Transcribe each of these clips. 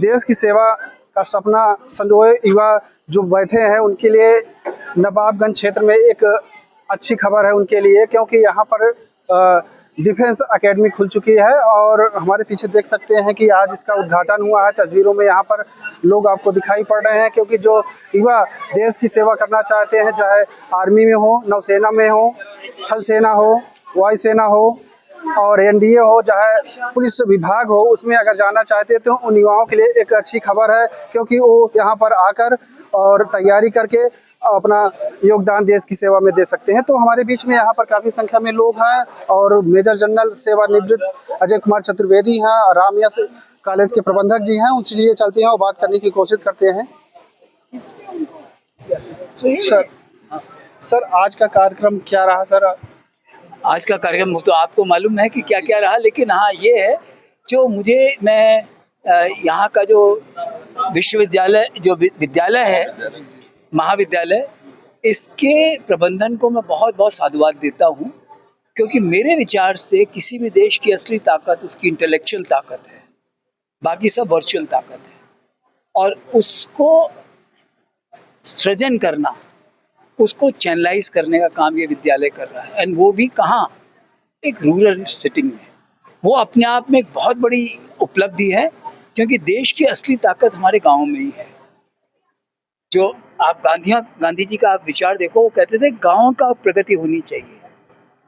देश की सेवा का सपना संजोए युवा जो बैठे हैं उनके लिए नवाबगंज क्षेत्र में एक अच्छी खबर है उनके लिए, क्योंकि यहाँ पर डिफेंस एकेडमी खुल चुकी है और हमारे पीछे देख सकते हैं कि आज इसका उद्घाटन हुआ है। तस्वीरों में यहाँ पर लोग आपको दिखाई पड़ रहे हैं, क्योंकि जो युवा देश की सेवा करना चाहते हैं, चाहे आर्मी में हो, नौसेना में हो, थल सेना हो, वायुसेना हो और एनडीए हो, चाहे पुलिस विभाग हो, उसमें अगर जाना चाहते हैं तो उन युवाओं के लिए एक अच्छी खबर है, क्योंकि वो यहाँ पर आकर और तैयारी करके अपना योगदान देश की सेवा में दे सकते हैं। तो हमारे बीच में यहाँ पर काफ़ी संख्या में लोग हैं और मेजर जनरल सेवानिवृत्त अजय कुमार चतुर्वेदी हैं, रामयस कॉलेज के प्रबंधक जी हैं, उनसे चलते हैं और बात करने की कोशिश करते हैं। सर आज का कार्यक्रम क्या रहा सर? आज का कार्यक्रम तो आपको मालूम है कि क्या क्या रहा, लेकिन हाँ ये है जो मैं यहाँ का जो विश्वविद्यालय जो विद्यालय है, महाविद्यालय, इसके प्रबंधन को मैं बहुत बहुत साधुवाद देता हूँ, क्योंकि मेरे विचार से किसी भी देश की असली ताकत उसकी इंटेलेक्चुअल ताकत है, बाकी सब वर्चुअल ताकत है, और उसको सृजन करना, उसको चैनलाइज करने का काम ये विद्यालय कर रहा है। एंड वो भी कहाँ, एक रूरल सेटिंग में। वो अपने आप में एक बहुत बड़ी उपलब्धि है, क्योंकि देश की असली ताकत हमारे गाँव में ही है। जो आप गांधी जी का आप विचार देखो, वो कहते थे गाँव का प्रगति होनी चाहिए,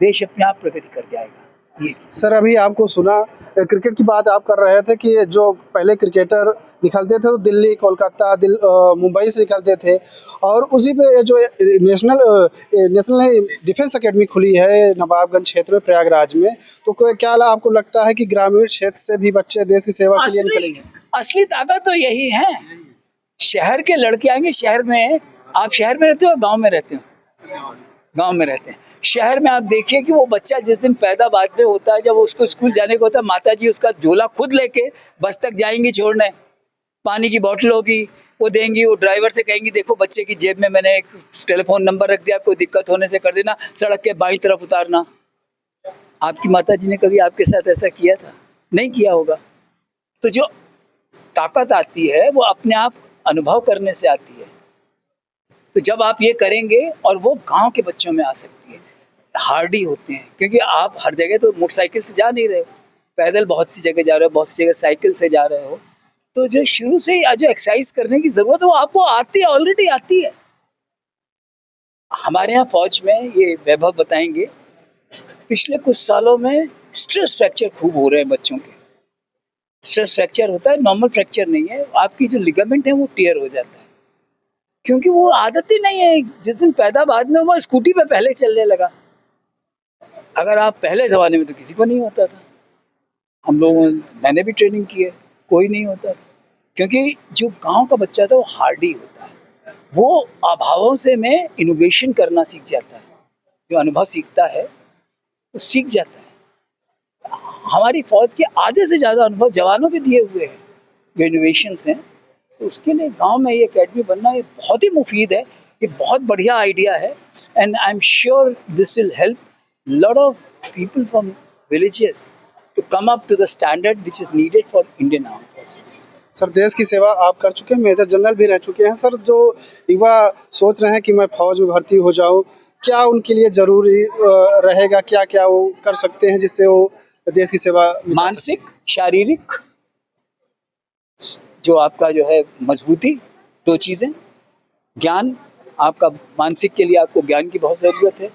देश अपने आप प्रगति कर जाएगा। ये सर अभी आपको सुना क्रिकेट की बात आप कर रहे थे कि जो पहले क्रिकेटर निकलते थे तो दिल्ली, कोलकाता, मुंबई से निकलते थे, और उसी पे जो नेशनल डिफेंस एकेडमी खुली है नवाबगंज क्षेत्र में, प्रयागराज में, तो क्या आपको लगता है कि ग्रामीण क्षेत्र से भी बच्चे देश की सेवा के लिए निकलेंगे? असली ताकत तो यही है। शहर के लड़के आएंगे शहर में। आप शहर में रहते हो, गाँव में रहते हो? गांव में रहते हैं। शहर में आप देखिए कि वो बच्चा जिस दिन पैदा बाद में होता है, जब उसको स्कूल जाने को होता है, माता जी उसका झोला खुद लेके बस तक जाएंगी छोड़ने, पानी की बोतल होगी वो देंगी, वो ड्राइवर से कहेंगी देखो बच्चे की जेब में मैंने एक टेलीफोन नंबर रख दिया, कोई दिक्कत होने से कर देना, सड़क के बाईं तरफ उतारना। आपकी माता जी ने कभी आपके साथ ऐसा किया था? नहीं किया होगा। तो जो ताकत आती है वो अपने आप अनुभव करने से आती है। तो जब आप ये करेंगे, और वो गांव के बच्चों में आ सकती है, हार्डी होते हैं, क्योंकि आप हर जगह तो मोटरसाइकिल से जा नहीं रहे हो, पैदल बहुत सी जगह जा रहे हो, बहुत सी जगह साइकिल से जा रहे हो। तो जो शुरू से जो एक्सरसाइज करने की जरूरत है वो आपको आती है, ऑलरेडी आती है। हमारे यहाँ फौज में ये वैभव बताएंगे, पिछले कुछ सालों में स्ट्रेस फ्रैक्चर खूब हो रहे हैं बच्चों के। स्ट्रेस फ्रैक्चर होता है, नॉर्मल फ्रैक्चर नहीं है। आपकी जो लिगामेंट है वो टियर हो जाता है, क्योंकि वो आदत ही नहीं है। जिस दिन पैदा बाद में वो स्कूटी पे पहले चलने लगा। अगर आप पहले ज़माने में तो किसी को नहीं होता था, हम लोगों मैंने भी ट्रेनिंग की है, कोई नहीं होता था, क्योंकि जो गांव का बच्चा था वो हार्डी होता है, वो अभावों से में इनोवेशन करना सीख जाता है। जो अनुभव सीखता है वो सीख जाता है। हमारी फौज के आधे से ज़्यादा अनुभव जवानों के दिए हुए हैं, जो इनोवेशंस हैं। तो उसके लिए गांव में ये अकेडमी बनना ये बहुत ही मुफीद है, ये बहुत बढ़िया आइडिया है। And I am sure this will help lot of people from villages to come up to the standard which is needed for Indian armed forces. Sir देश की सेवा आप कर चुके हैं, मेजर जनरल भी रह चुके हैं। सर जो युवा सोच रहे हैं कि मैं फौज में भर्ती हो जाऊं, क्या उनके लिए जरूरी रहेगा, क्या क्या वो कर सकते हैं जिससे वो देश की सेवा? मानसिक, शारीरिक, जो आपका जो है मजबूती, दो चीज़ें। ज्ञान, आपका मानसिक के लिए आपको ज्ञान की बहुत ज़रूरत है।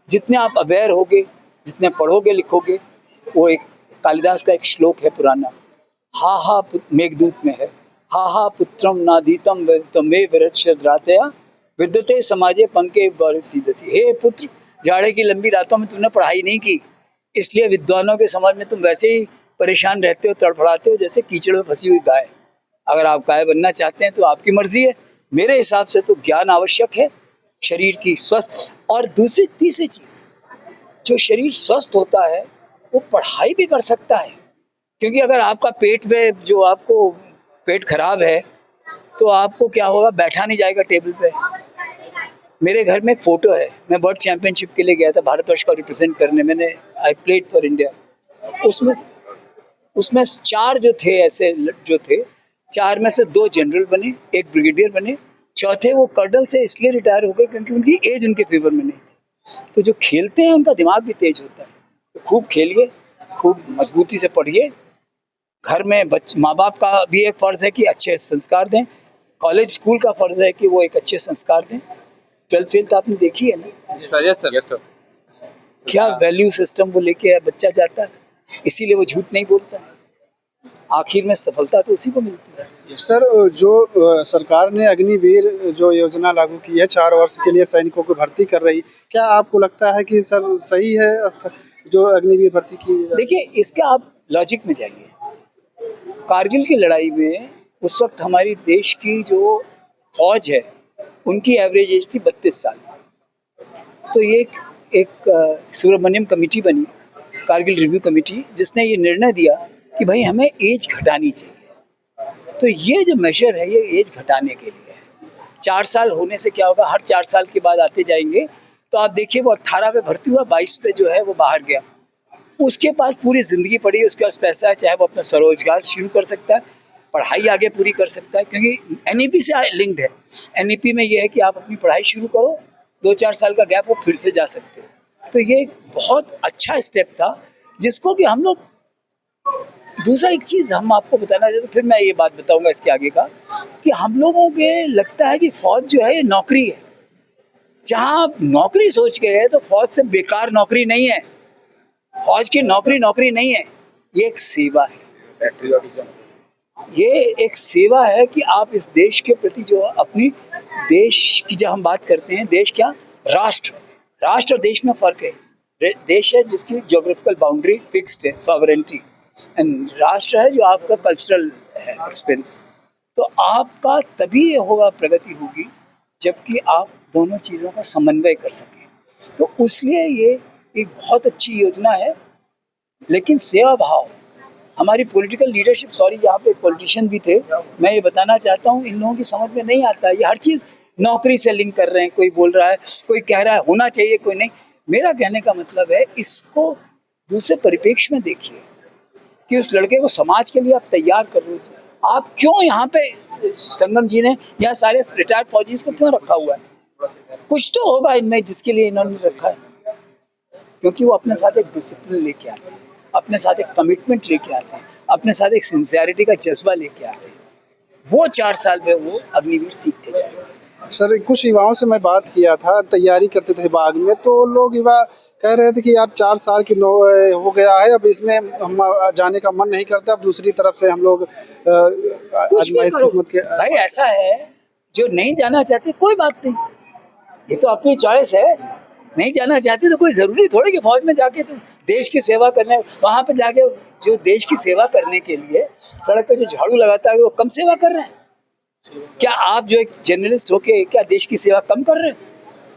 जितने आप अवेयर होगे, जितने पढ़ोगे लिखोगे, वो एक कालिदास का एक श्लोक है पुराना, हा हा मेघदूत में है, हा हा पुत्रम नादीतम तमे विरश्रातया विद्यते समाजे पंके गौरव सीदसी। हे पुत्र, जाड़े की लंबी रातों में तुमने पढ़ाई नहीं की, इसलिए विद्वानों के समाज में तुम वैसे ही परेशान रहते हो, तड़फड़ाते हो जैसे कीचड़ में फंसी हुई गाय। अगर आप गाय बनना चाहते हैं तो आपकी मर्जी है। मेरे हिसाब से तो ज्ञान आवश्यक है, शरीर की स्वस्थ, और दूसरी तीसरी चीज़, जो शरीर स्वस्थ होता है वो पढ़ाई भी कर सकता है। क्योंकि अगर आपका पेट में जो आपको पेट खराब है तो आपको क्या होगा, बैठा नहीं जाएगा टेबल पे। मेरे घर में फ़ोटो है, मैं वर्ल्ड चैम्पियनशिप के लिए गया था भारतवर्ष को रिप्रेजेंट करने, मैंने आई प्लेड फॉर इंडिया। उसमें 4 जो थे ऐसे जो थे 4 में से 2 जनरल बने, 1 ब्रिगेडियर बने, चौथे वो कर्नल से इसलिए रिटायर हो गए क्योंकि उनकी एज उनके फेवर में नहीं थी। तो जो खेलते हैं उनका दिमाग भी तेज होता है। तो खूब खेलिए, खूब मजबूती से पढ़िए। घर में माँ बाप का भी एक फर्ज है कि अच्छे संस्कार दें, कॉलेज स्कूल का फर्ज है कि वो एक अच्छे संस्कार दें। 12th फेल तो आपने देखी है ना, यस सर। क्या वैल्यू सिस्टम वो लेके बच्चा जाता है, इसीलिए वो झूठ नहीं बोलता है। आखिर में सफलता तो उसी को मिलती है। सर, जो सरकार ने अग्निवीर जो योजना लागू की है 4 वर्ष के लिए सैनिकों को भर्ती कर रही, क्या आपको लगता है कि सर सही है जो अग्निवीर भर्ती की? देखिए, इसका आप लॉजिक में जाइए। कारगिल की लड़ाई में उस वक्त हमारी देश की जो फौज है उनकी एवरेज एज थी 32 साल। तो ये एक सुब्रमण्यम कमेटी बनी, कारगिल रिव्यू कमेटी, जिसने ये निर्णय दिया कि भाई हमें एज घटानी चाहिए। तो ये जो मेजर है ये एज घटाने के लिए है। 4 साल होने से क्या होगा, हर 4 साल के बाद आते जाएंगे। तो आप देखिए, वो 18 पे भर्ती हुआ, 22 पे जो है वो बाहर गया, उसके पास पूरी जिंदगी पड़ी है, उसके पास पैसा है, चाहे वो अपना स्वरोजगार शुरू कर सकता है, पढ़ाई आगे पूरी कर सकता है, क्योंकि एनईपी से लिंक्ड है। एनईपी में ये है कि आप अपनी पढ़ाई शुरू करो, 2-4 साल का गैप हो, फिर से जा सकते हो। तो ये एक बहुत अच्छा स्टेप था जिसको कि हम लोग, दूसरा एक चीज़ हम आपको बताना चाहते, फिर मैं ये बात बताऊंगा इसके आगे का, कि हम लोगों के लगता है कि फौज जो है ये नौकरी है। जहाँ आप नौकरी सोच के गए तो फौज से बेकार नौकरी नहीं है। फौज की नौकरी नहीं है, ये एक सेवा है। ये एक सेवा है कि आप इस देश के प्रति जो अपनी देश की, जब हम बात करते हैं देश क्या, राष्ट्र और देश में फर्क है। देश है जिसकी ज्योग्राफिकल बाउंड्री फिक्स्ड है, सॉवरेंटी, एंड राष्ट्र है जो आपका कल्चरल है, एक्सपेंस। तो आपका तभी होगा, प्रगति होगी, जबकि आप दोनों चीज़ों का समन्वय कर सकें। तो उसलिए ये एक बहुत अच्छी योजना है। लेकिन सेवा भाव, हमारी पॉलिटिकल लीडरशिप, सॉरी यहाँ पे पॉलिटिशियन भी थे, मैं ये बताना चाहता हूँ, इन लोगों की समझ में नहीं आता। ये हर चीज़ नौकरी से लिंक कर रहे हैं। कोई बोल रहा है, कोई कह रहा है होना चाहिए, कोई नहीं। मेरा कहने का मतलब है, इसको दूसरे परिप्रेक्ष्य में देखिए कि उस लड़के को समाज के लिए आप तैयार कर रहे हो। आप क्यों यहाँ पे, संगम जी ने यहाँ सारे रिटायर्ड फौजीज को क्यों रखा हुआ है? कुछ तो होगा इनमें जिसके लिए इन्होंने रखा है, क्योंकि वो अपने साथ एक डिसिप्लिन लेके आते हैं, अपने साथ एक कमिटमेंट लेके आते हैं, अपने साथ एक सिंसियरिटी का जज्बा लेके आते हैं। वो 4 साल में वो अग्निवीर सीख के जाएंगे। सर, कुछ युवाओं से मैं बात किया था, तैयारी करते थे बाग में, तो लोग युवा कह रहे थे कि यार 4 साल की हो गया है, अब इसमें हम जाने का मन नहीं करता, अब दूसरी तरफ से हम लोग आजमाइश किस्मत के। भाई ऐसा है, जो नहीं जाना चाहते कोई बात नहीं, ये तो अपनी चॉइस है। नहीं जाना चाहते तो कोई जरूरी थोड़ी कि फौज में जाके तुम देश की सेवा करने, वहां पे जाके जो देश की सेवा करने के लिए सड़क पे जो झाड़ू लगाता है वो कम सेवा कर रहे हैं? क्या आप जो एक जर्नलिस्ट होके क्या देश की सेवा कम कर रहे हैं?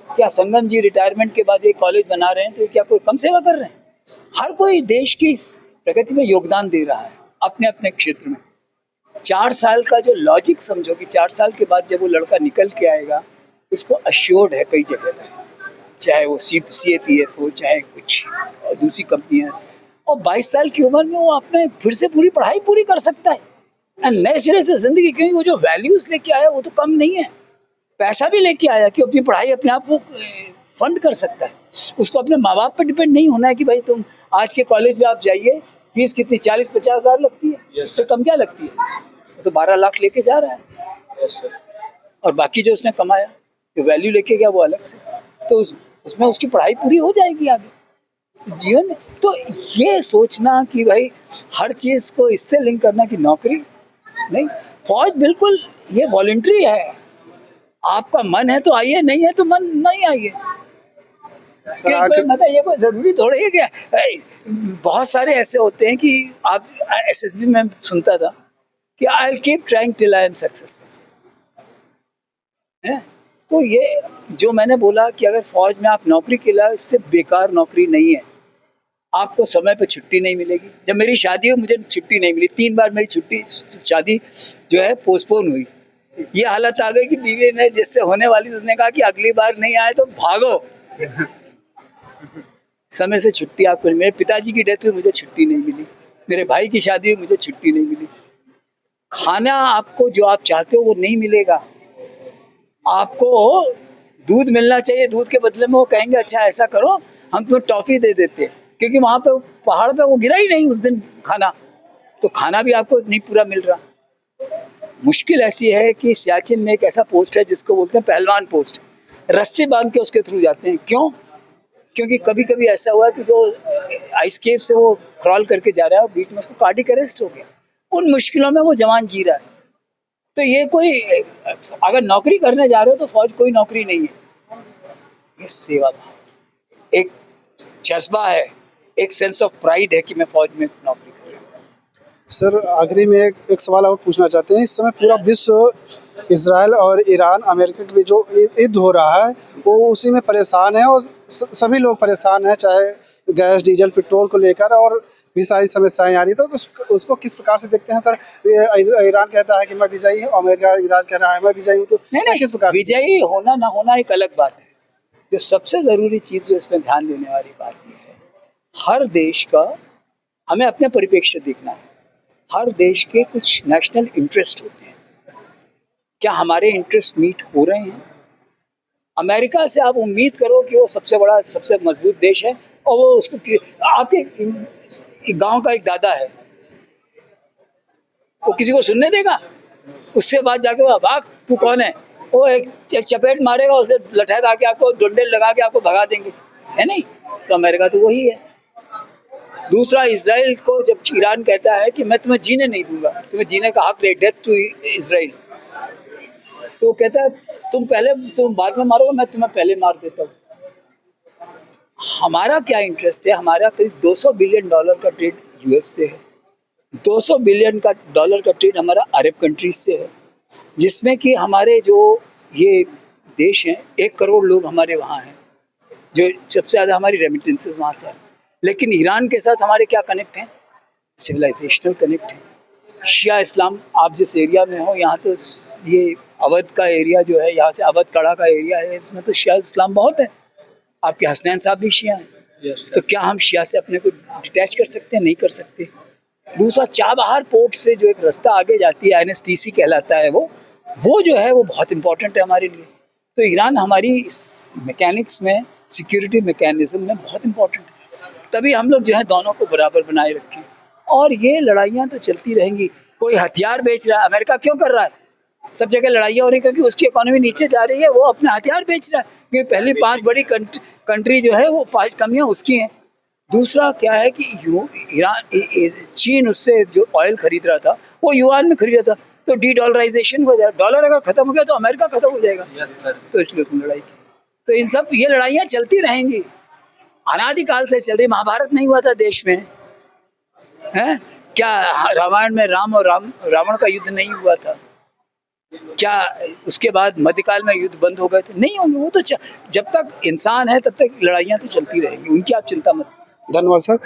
क्या संगम जी रिटायरमेंट के बाद एक कॉलेज बना रहे हैं तो क्या कोई कम सेवा कर रहे हैं? हर कोई देश की प्रगति में योगदान दे रहा है अपने अपने क्षेत्र में। 4 साल का जो लॉजिक समझो कि 4 साल के बाद जब वो लड़का निकल के आएगा, उसको अश्योर्ड है कई जगह पे, चाहे वो CAPF हो, चाहे कुछ दूसरी कंपनियां, और 22 साल की उम्र में वो अपने फिर से पूरी पढ़ाई पूरी कर सकता है नए सिरे से जिंदगी। क्योंकि वो जो वैल्यूज लेके आया वो तो कम नहीं है, पैसा भी लेके आया कि अपनी पढ़ाई अपने आप को फंड कर सकता है। उसको अपने माँ बाप पर डिपेंड नहीं होना है कि भाई तुम आज के कॉलेज में आप जाइए, फीस कितनी 40-50 हज़ार लगती है, इससे कम क्या लगती है? तो 12 लाख लेके जा रहा है। और बाकी जो उसने कमाया, जो वैल्यू लेके गया वो अलग से, तो उसमें उसकी पढ़ाई पूरी हो जाएगी आगे जीवन में। तो ये सोचना कि भाई हर चीज़ को इससे लिंक करना कि नौकरी नहीं, फौज बिल्कुल ये वॉलंटरी है। आपका मन है तो आइए, नहीं है तो मन नहीं आइए। कोई मतलब ये कोई जरूरी थोड़ी है क्या? बहुत सारे ऐसे होते हैं कि आप SSB में सुनता था कि I keep trying till I am successful. तो ये जो मैंने बोला कि अगर फौज में आप नौकरी के लिए, इससे बेकार नौकरी नहीं है। आपको समय पे छुट्टी नहीं मिलेगी। जब मेरी शादी हुई मुझे छुट्टी नहीं मिली, 3 बार मेरी शादी जो है पोस्टपोन हुई। ये हालत आ गई कि बीवी ने जिससे होने वाली उसने कहा कि अगली बार नहीं आए तो भागो। समय से छुट्टी आपको, मेरे पिताजी की डेथ हुई मुझे छुट्टी नहीं मिली, मेरे भाई की शादी हुई मुझे छुट्टी नहीं मिली। खाना आपको जो आप चाहते हो वो नहीं मिलेगा। आपको दूध मिलना चाहिए, दूध के बदले में वो कहेंगे अच्छा ऐसा करो हम तुम्हें टॉफी दे देते हैं, क्योंकि वहां पे पहाड़ पे वो गिरा ही नहीं उस दिन खाना, तो खाना भी आपको नहीं पूरा मिल रहा। मुश्किल ऐसी है कि सियाचिन में एक ऐसा पोस्ट है जिसको बोलते हैं पहलवान पोस्ट, रस्सी बांध के उसके थ्रू जाते हैं। क्यों? क्योंकि कभी कभी ऐसा हुआ कि जो आइस केव से वो क्रॉल करके जा रहा है, बीच में उसको कार्डियक अरेस्ट हो गया। उन मुश्किलों में वो जवान जी रहा है। तो ये कोई, अगर नौकरी करने जा रहे हो तो फौज कोई नौकरी नहीं है, ये सेवा भाव, एक जज्बा है, एक सेंस ऑफ प्राइड है कि मैं फौज में नौकरी कर रहा हूँ। सर आखिरी में एक सवाल और पूछना चाहते हैं। इस समय पूरा विश्व इजराइल और ईरान अमेरिका के बीच जो युद्ध हो रहा है वो उसी में परेशान है, और सभी लोग परेशान हैं, चाहे गैस डीजल पेट्रोल को लेकर और भी सारी समस्याएं आ रही। तो उसको किस प्रकार से देखते हैं सर? ईरान कहता है कि मैं विजयी हूँ, अमेरिका ईरान कह रहा है मैं विजयी हूँ, तो नहीं, किस प्रकार? विजयी होना ना होना एक अलग बात है। जो सबसे जरूरी चीज जो इसमें ध्यान देने वाली बात यह है, हर देश का हमें अपने परिप्रेक्ष्य देखना है। हर देश के कुछ नेशनल इंटरेस्ट होते हैं, क्या हमारे इंटरेस्ट मीट हो रहे हैं? अमेरिका से आप उम्मीद करो कि वो सबसे बड़ा सबसे मजबूत देश है, और वो उसको आपके गांव का एक दादा है, वो किसी को सुनने देगा? उससे बात जाके वो भाग तू कौन है, वो एक चपेट मारेगा, उसे लठैत आके आपको डंडे लगा के आपको भगा देंगे, है नहीं? तो अमेरिका तो वही है। दूसरा, इजराइल को जब ईरान कहता है कि मैं तुम्हें जीने नहीं दूंगा, तुम्हें जीने का हक नहीं, डेथ टू इजराइल, तो कहता है तुम बाद में मारोगे, मैं तुम्हें पहले मार देता हूँ। हमारा क्या इंटरेस्ट है? हमारा करीब 200 बिलियन डॉलर का ट्रेड यूएस से है, 200 बिलियन का डॉलर का ट्रेड हमारा अरब कंट्रीज से है, जिसमें कि हमारे जो ये देश हैं 1 करोड़ लोग हमारे वहाँ हैं, जो सबसे ज़्यादा हमारी रेमिटेंसेस वहाँ से है। लेकिन ईरान के साथ हमारे क्या कनेक्ट हैं? सिविलाइजेशनल कनेक्ट है। शिया इस्लाम, आप जिस एरिया में हो, यहाँ तो ये अवध का एरिया जो है, यहाँ से अवध कड़ा का एरिया है, इसमें तो शिया इस्लाम बहुत है। आपके हसनैन साहब भी शिया हैं, तो क्या हम शिया से अपने को डिटैच कर सकते हैं? नहीं कर सकते। दूसरा, चाबहार पोर्ट से जो एक रास्ता आगे जाती है, NSTC कहलाता है, वो जो है वो बहुत इंपॉर्टेंट है हमारे लिए। तो ईरान हमारी मैकेनिक्स में, सिक्योरिटी मैकेनिज्म में बहुत इंपॉर्टेंट है। तभी हम लोग जो है दोनों को बराबर बनाए रखें, और ये लड़ाइयाँ तो चलती रहेंगी। कोई हथियार बेच रहा है, अमेरिका क्यों कर रहा है? सब जगह लड़ाइयाँ हो रही है क्योंकि उसकी इकोनॉमी नीचे जा रही है, वो अपने हथियार बेच रहा है। क्योंकि पहली 5 बड़ी कंट्री जो है वो 5 कमियाँ उसकी हैं। दूसरा क्या है कि चीन उससे जो ऑयल खरीद रहा था वो युआन में खरीद रहा था, तो डी डॉलराइजेशन हो जाएगा। डॉलर अगर खत्म हो गया तो अमेरिका खत्म हो जाएगा। तो इसलिए तुम लड़ाई की। तो इन सब ये लड़ाइयाँ चलती रहेंगी, अनादिकाल से चल रही। महाभारत नहीं हुआ था देश में, है क्या? रामायण में राम और रावण का युद्ध नहीं हुआ था क्या? उसके बाद मध्यकाल में युद्ध बंद हो गए थे? नहीं होंगे। वो तो जब तक इंसान है तब तक लड़ाइयाँ तो चलती रहेंगी, उनकी आप चिंता मत। धन्यवाद सर।